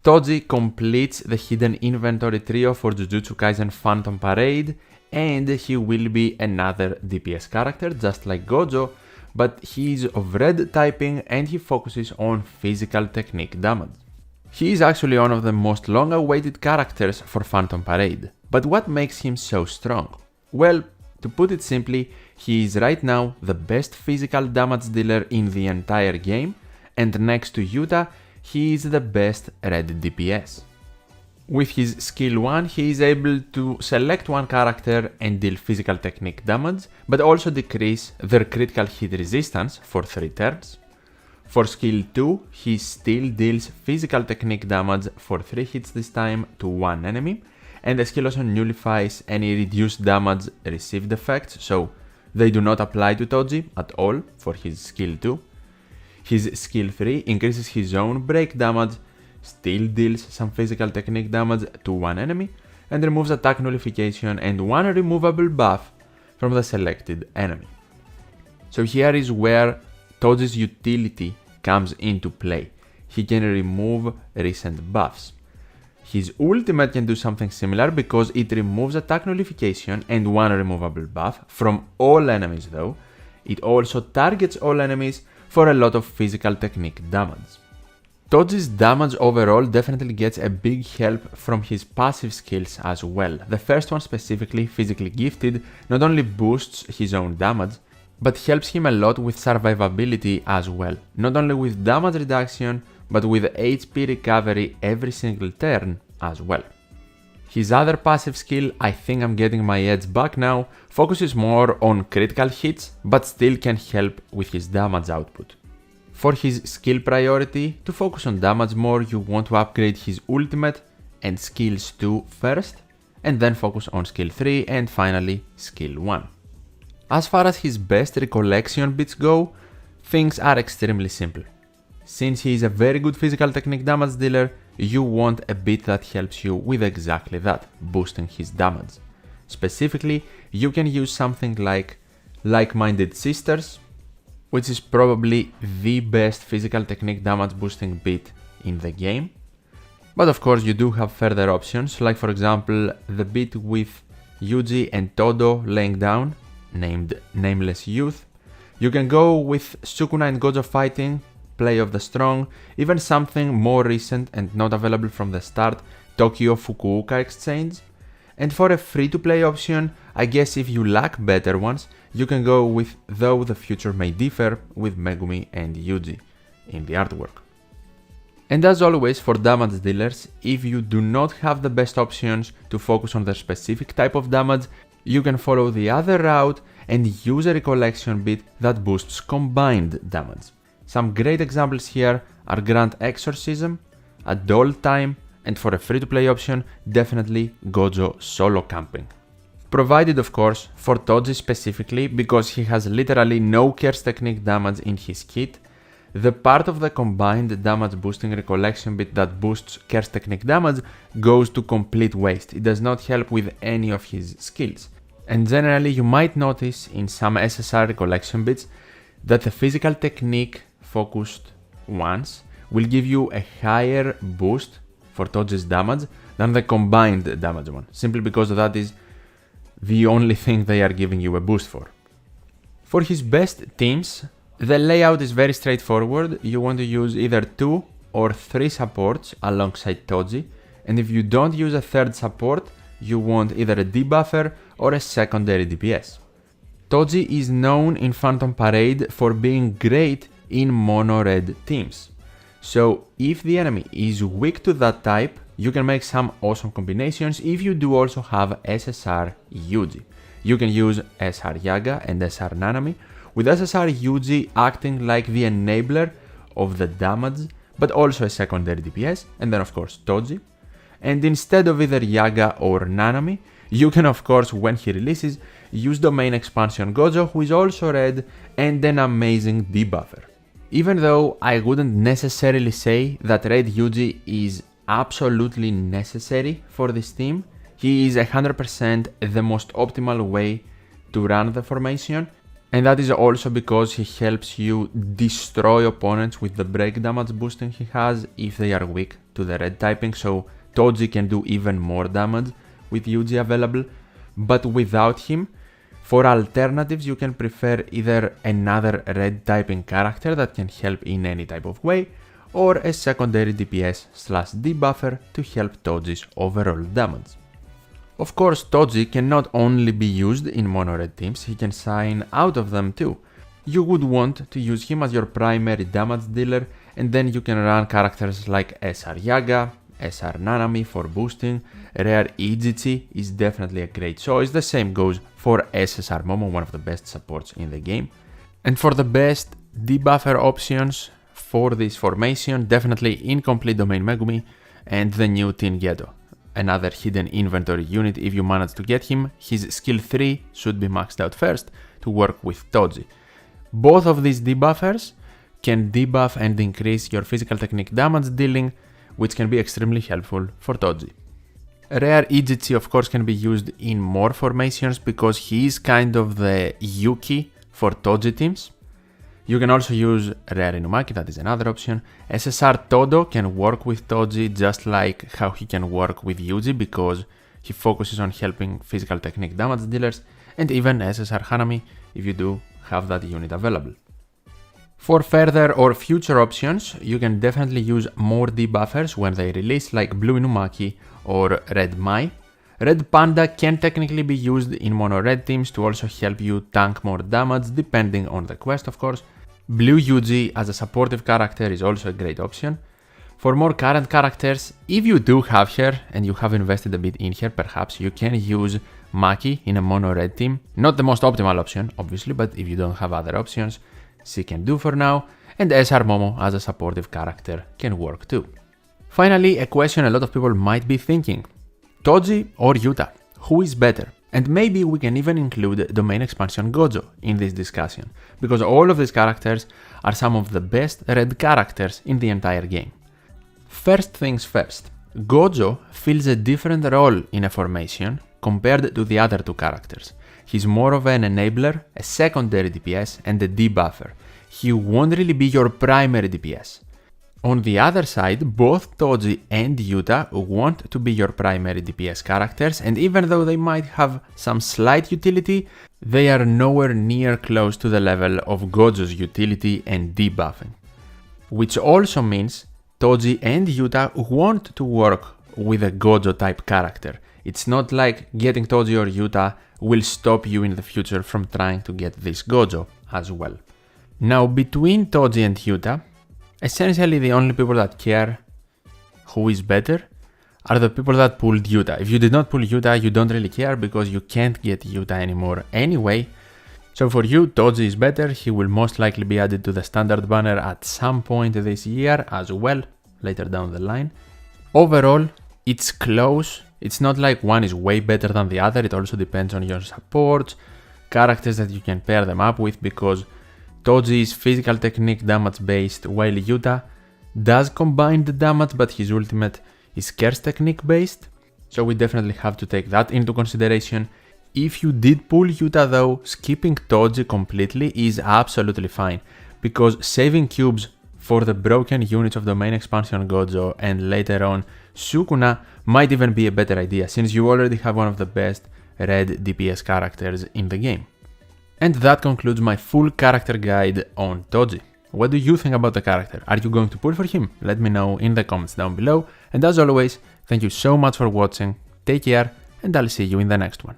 Toji completes the hidden inventory trio for Jujutsu Kaisen Phantom Parade, and he will be another DPS character just like Gojo, but he is of red typing and he focuses on physical technique damage. He is actually one of the most long-awaited characters for Phantom Parade, but what makes him so strong? Well, to put it simply, he is right now the best physical damage dealer in the entire game, and next to Yuta, he is the best red DPS. With his skill 1, he is able to select one character and deal physical technique damage, but also decrease their critical hit resistance for 3 turns. For skill 2, he still deals physical technique damage for 3 hits this time to one enemy, and the skill also nullifies any reduced damage received effects, so they do not apply to Toji at all for his skill 2. His skill 3 increases his own break damage, still deals some physical technique damage to one enemy, and removes attack nullification and one removable buff from the selected enemy. So here is where Toji's utility comes into play. He can remove recent buffs. His ultimate can do something similar because it removes attack nullification and one removable buff from all enemies though. It also targets all enemies for a lot of physical technique damage. Toji's damage overall definitely gets a big help from his passive skills as well. The first one, specifically Physically Gifted, not only boosts his own damage, but helps him a lot with survivability as well. Not only with damage reduction, but with HP recovery every single turn as well. His other passive skill, I think I'm getting my edge back now, focuses more on critical hits, but still can help with his damage output. For his skill priority, to focus on damage more, you want to upgrade his ultimate and skills 2 first, and then focus on skill 3 and finally skill 1. As far as his best recollection bits go, things are extremely simple. Since he is a very good physical technique damage dealer, you want a bit that helps you with exactly that, boosting his damage. Specifically, you can use something like Like-Minded Sisters, which is probably the best physical technique damage boosting bit in the game. But of course you do have further options, like for example the bit with Yuji and Todo laying down, named Nameless Youth. You can go with Sukuna and Gojo fighting, Play of the Strong, even something more recent and not available from the start, Tokyo Fukuoka Exchange. And for a free-to-play option, I guess if you lack better ones, you can go with Though the Future May Differ with Megumi and Yuji in the artwork. And as always for damage dealers, if you do not have the best options to focus on the specific type of damage, you can follow the other route and use a recollection bit that boosts combined damage. Some great examples here are Grand Exorcism, Adult Time, and for a free-to-play option, definitely Gojo Solo Camping. Provided of course for Toji specifically, because he has literally no curse technique damage in his kit, the part of the combined damage boosting recollection bit that boosts curse technique damage goes to complete waste. It does not help with any of his skills. And generally you might notice in some SSR recollection bits that the physical technique focused ones will give you a higher boost for Toji's damage than the combined damage one, simply because that is the only thing they are giving you a boost for. For his best teams, the layout is very straightforward. You want to use either 2 or 3 supports alongside Toji, and if you don't use a third support, you want either a debuffer or a secondary DPS. Toji is known in Phantom Parade for being great in mono-red teams. So if the enemy is weak to that type, you can make some awesome combinations if you do also have SSR Yuji. You can use SR Yaga and SR Nanami, with SSR Yuji acting like the enabler of the damage, but also a secondary DPS, and then of course Toji. And instead of either Yaga or Nanami, you can of course, when he releases, use Domain Expansion Gojo, who is also red and an amazing debuffer. Even though I wouldn't necessarily say that red Yuji is absolutely necessary for this team, he is 100% the most optimal way to run the formation, And that is also because he helps you destroy opponents with the break damage boosting he has if they are weak to the red typing, so Toji can do even more damage with Yuji available. But without him, for alternatives you can prefer either another red typing character that can help in any type of way, or a secondary DPS/debuffer to help Toji's overall damage. Of course, Toji can not only be used in mono-red teams, he can sign out of them too. You would want to use him as your primary damage dealer, and then you can run characters like SR Yaga, SR Nanami for boosting, Rare Ijichi is definitely a great choice, the same goes for SSR Momo, one of the best supports in the game. And for the best debuffer options for this formation, definitely Incomplete Domain Megumi and the new Teen Geto. Another hidden inventory unit if you manage to get him. His skill 3 should be maxed out first to work with Toji. Both of these debuffers can debuff and increase your physical technique damage dealing, which can be extremely helpful for Toji. Rare Ijichi of course can be used in more formations because he is kind of the Yuki for Toji teams. You can also use Rare Inumaki, that is another option. SSR Todo can work with Toji just like how he can work with Yuji because he focuses on helping physical technique damage dealers, and even SSR Hanami if you do have that unit available. For further or future options, you can definitely use more debuffers when they release, like Blue Inumaki or Red Mai. Red Panda can technically be used in mono-red teams to also help you tank more damage depending on the quest of course. Blue Yuji as a supportive character is also a great option. For more current characters, if you do have her and you have invested a bit in her, perhaps you can use Maki in a mono-red team. Not the most optimal option obviously, but if you don't have other options, she can do for now, and SR Momo as a supportive character can work too. Finally, a question a lot of people might be thinking: Toji or Yuta? Who is better? And maybe we can even include Domain Expansion Gojo in this discussion, because all of these characters are some of the best red characters in the entire game. First things first, Gojo fills a different role in a formation compared to the other two characters. He's more of an enabler, a secondary DPS, and a debuffer. He won't really be your primary DPS. On the other side, both Toji and Yuta want to be your primary DPS characters, and even though they might have some slight utility, they are nowhere near close to the level of Gojo's utility and debuffing. Which also means Toji and Yuta want to work with a Gojo type character. It's not like getting Toji or Yuta will stop you in the future from trying to get this Gojo as well. Now, between Toji and Yuta, essentially the only people that care who is better are the people that pulled Yuta. If you did not pull Yuta, you don't really care because you can't get Yuta anymore anyway. So for you, Toji is better. He will most likely be added to the standard banner at some point this year as well, later down the line. Overall, it's close. It's not like one is way better than the other. It also depends on your supports, characters that you can pair them up with, because Toji is physical technique damage based, while Yuta does combine the damage, but his ultimate is curse technique based. So we definitely have to take that into consideration. If you did pull Yuta though, skipping Toji completely is absolutely fine, because saving cubes for the broken units of Domain Expansion Gojo and later on Sukuna might even be a better idea, since you already have one of the best red DPS characters in the game. And that concludes my full character guide on Toji. What do you think about the character? Are you going to pull for him? Let me know in the comments down below. And as always, thank you so much for watching, take care, and I'll see you in the next one.